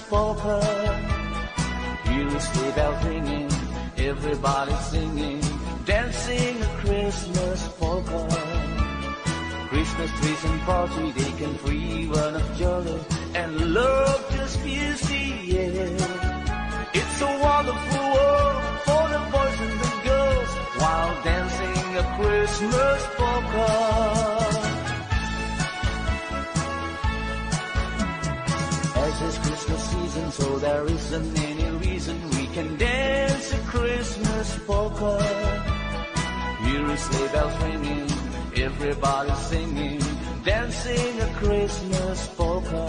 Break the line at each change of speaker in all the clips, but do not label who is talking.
polka. Hear a sleigh bell ringing, everybody singing, dancing a Christmas polka. Christmas trees and party, they can free run of joy, and love just fills the air. It's a wonderful world for the boys and the girls, while dancing a Christmas polka. As it's Christmas season, so there isn't any reason we can dance a Christmas polka. Hear a sleigh bells ringing, everybody singing, dancing a Christmas polka.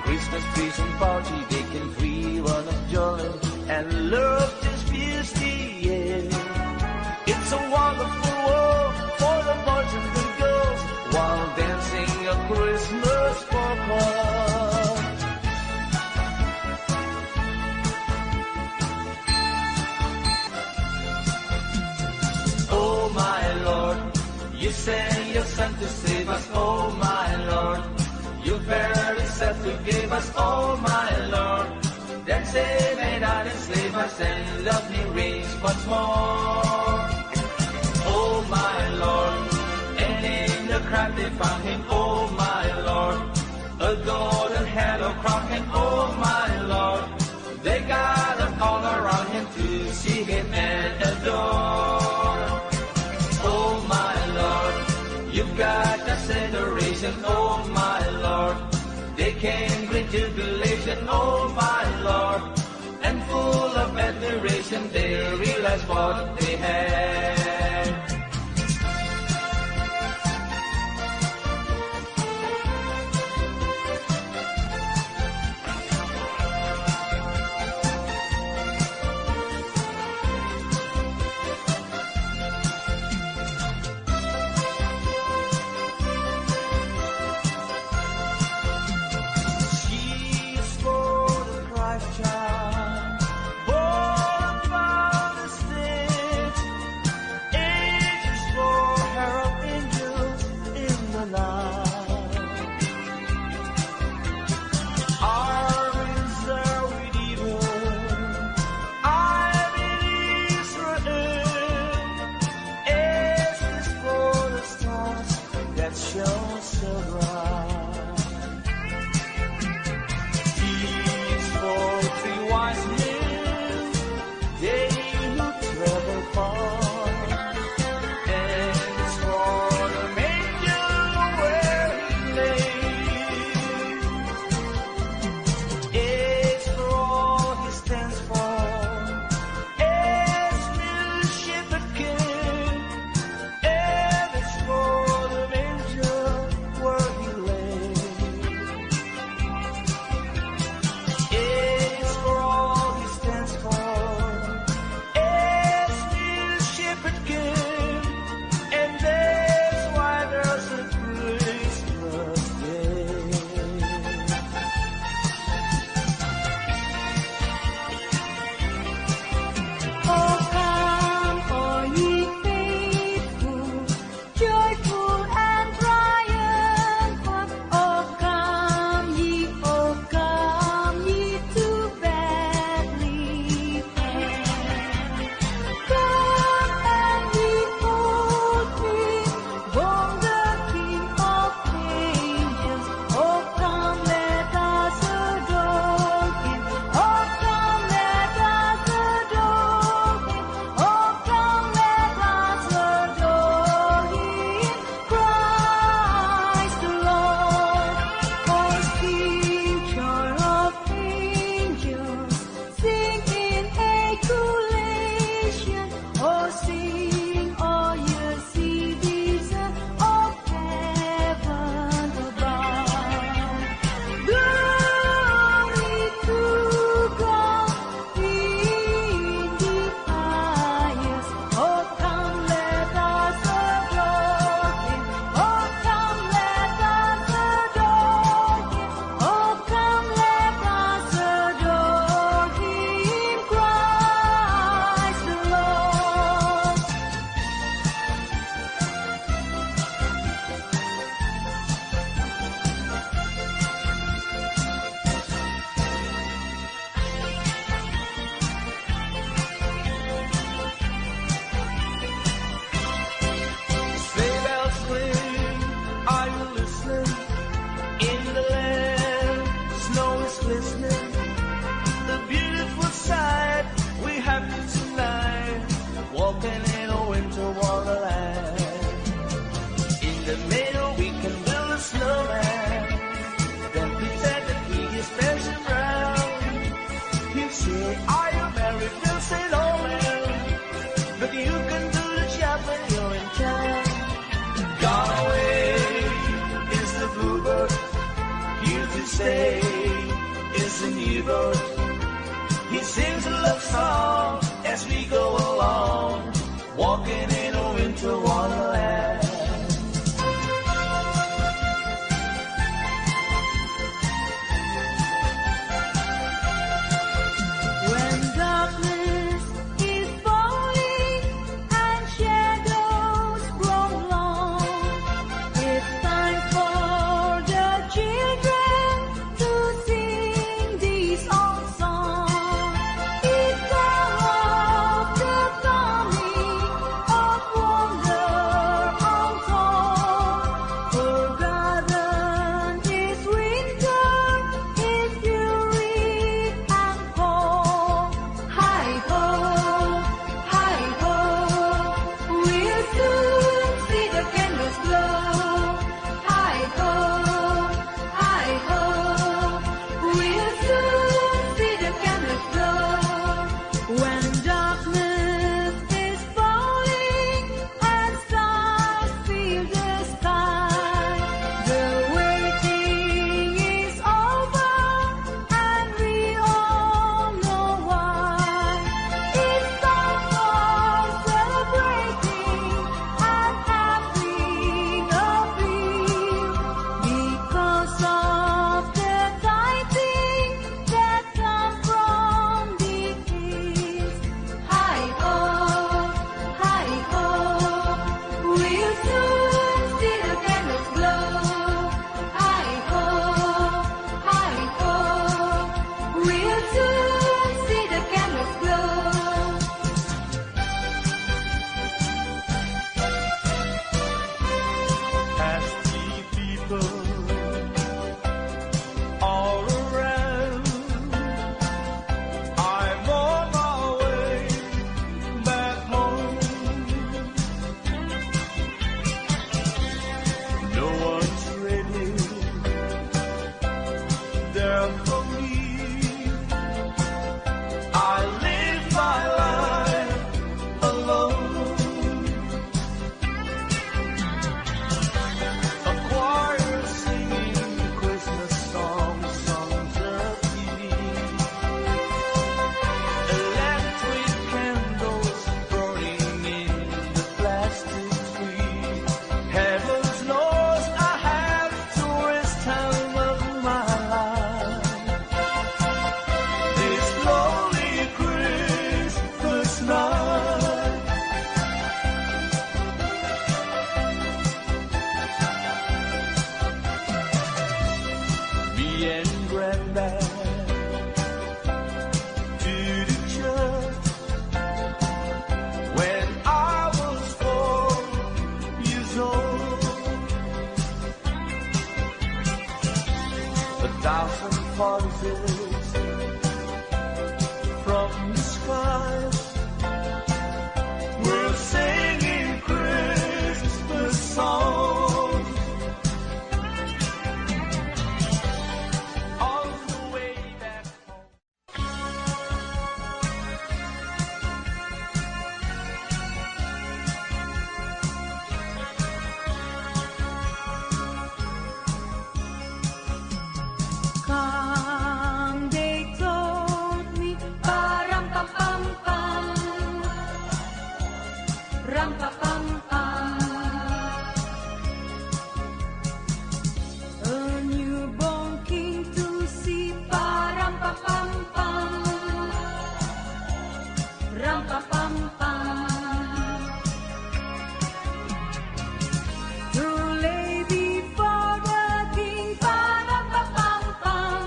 Christmas trees and party, they can free run of joy, and love just fills the air. It's a wonderful world for the boys and the girls, while dancing a Christmas polka. Oh my Lord, you sent your Son to save us, oh my Lord. You barely said to give us, oh my Lord. Then save me not enslave us, and love me reigns once more. Oh my Lord, and in the crowd they found him, oh my Lord. A golden halo crown him, oh my Lord. They gathered all around him to see him and adore. Oh my Lord, you've got a generation, oh my Lord. They came with jubilation, oh my Lord. And full of admiration, they realized what they had. Child, born upon a stage. day is a new birth. He sings a love song as we go along, walking in a winter wonderland.
When darkness is falling and shadows grow long, it's time for the children to sing this old song. It's time of the coming of wonder untold. Forgotten is winter, its fury and cold. Hi-ho, hi-ho, we'll soon see the candles glow. Hi-ho, hi-ho, we'll soon see the candles glow. When darkness is falling and stars fill the sky, the waiting is over and we all know why. It's time for celebrating and having a feel because of the tidings that come from the east. Hi-ho, hi-ho, we'll soon see the candles glow. Hi-ho, hi-ho, we'll soon see the candles glow.
Happy people all around, I'm on my way back home. No one's ready there for me. I live my life alone. A choir singing Christmas songs, songs of peace. Electric candles burning in the plastic tree. Heaven knows I have the worst time of my life. This lonely Christmas night. Me and Granddad to the church when I was 4 years old. 1,000 voices from the skies were singing Christmas songs. On the way back home.
Come, they told me, pa-ram-pam-pam-pam, ram-pa-pam-pam. A newborn king to see, pa-ram-pa-pam-pam, ram-pa-pam-pam. To lay before the king, pa-ram-pa-pam-pam,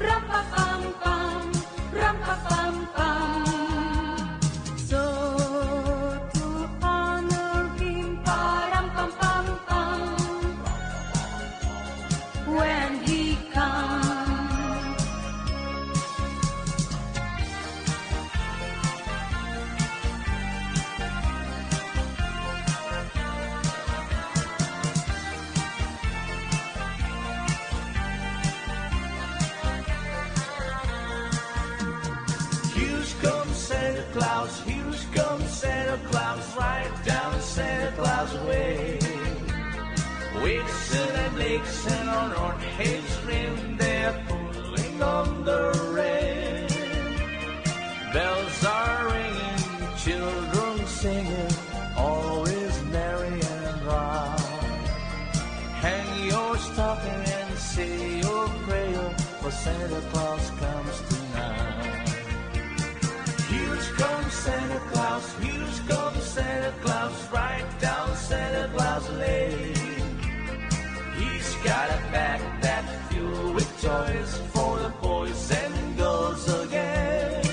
ram-pa-pam-pam, ram-pa-pam-pam. So to honor him, pa-ram-pam-pam-pam, when he comes.
Here comes Santa Claus, here comes Santa Claus, right down Santa Claus way. Wixon and Blixen on his rim, they're your prayer, for Santa Claus comes tonight. Here comes Santa Claus, here comes Santa Claus, right down Santa Claus Lane. He's got a backpack filled with toys for the boys and girls again.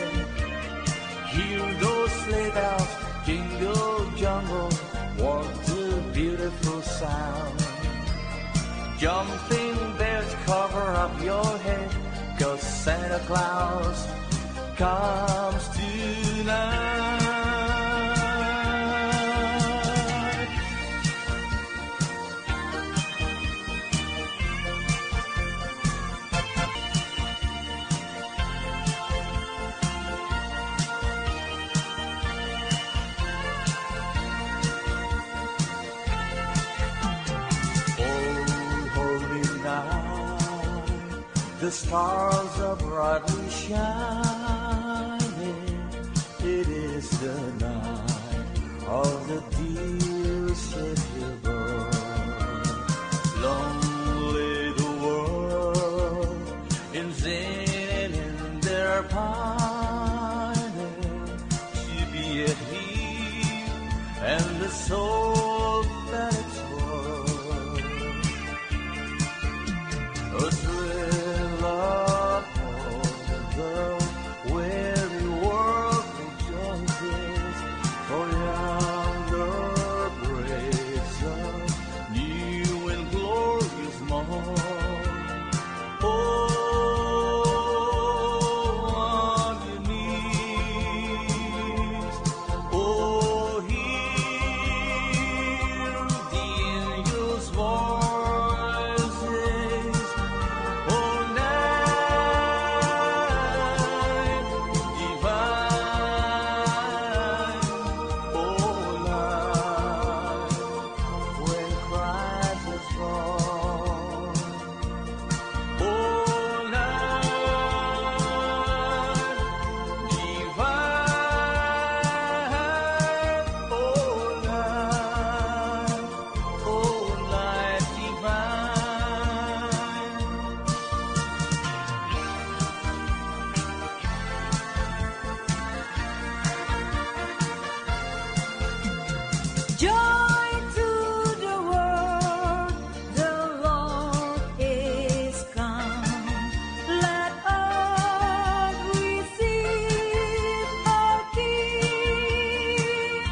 Hear those sleigh bells jingle jungle, what a beautiful sound. Jumping bears cover up your head, 'cause Santa Claus comes tonight. The stars are brightly shining. It is the night of the dear Savior born. Lonely the world in sin and in their pining, to be at peace and the soul that it's worth. A thrill of the weary world rejoices, for yonder breaks a new and glorious morn. Oh, on your knees, oh, hear the angels' voices. Oh, night divine, oh, night when Christ is born. Oh, night divine, oh, night divine.
Joy to the world, the Lord is come. Let earth receive her King.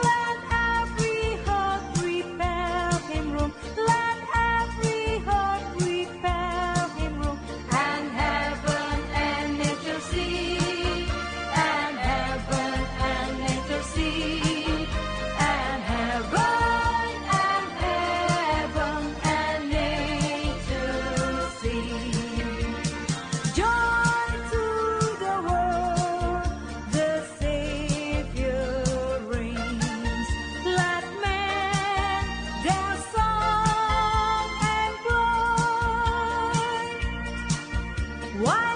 Let every heart prepare him room. Let every heart prepare him room. And heaven and nature see. And heaven and nature see. And heaven and nature see. Joy to the world, the Savior reigns. Let men their song employ. Why